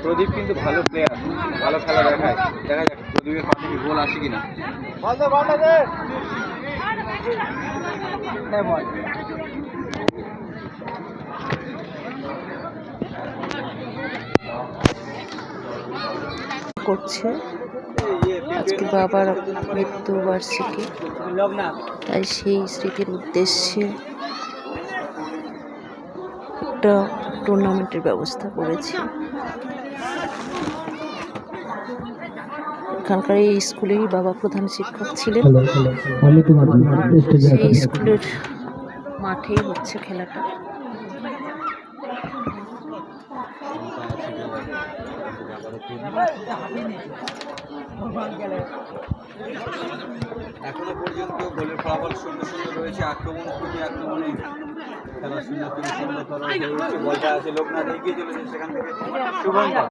প্রদীপ কিন্তু ভালো প্লেয়ার, ভালো খেলা দেখায়। দেখা যাক প্রদীপের পা থেকে গোল আসে কিনা। করছে আজকে বাবার মৃত্যুবার্ষিকী, তাই সেই স্মৃতির উদ্দেশ্যে একটা টুর্নামেন্টের ব্যবস্থা করেছে। এখানকার এই স্কুলেরই বাবা প্রধান শিক্ষক ছিলেন। সেই স্কুলের মাঠেই হচ্ছে খেলাটা। এখনো পর্যন্ত গোলের ফলাফল 0-0 রয়েছে। আক্রমণে খেলা 0-0 বলটা আছে, লোকনাথ এগিয়ে চলেছে সেখান থেকে শুভঙ্কর।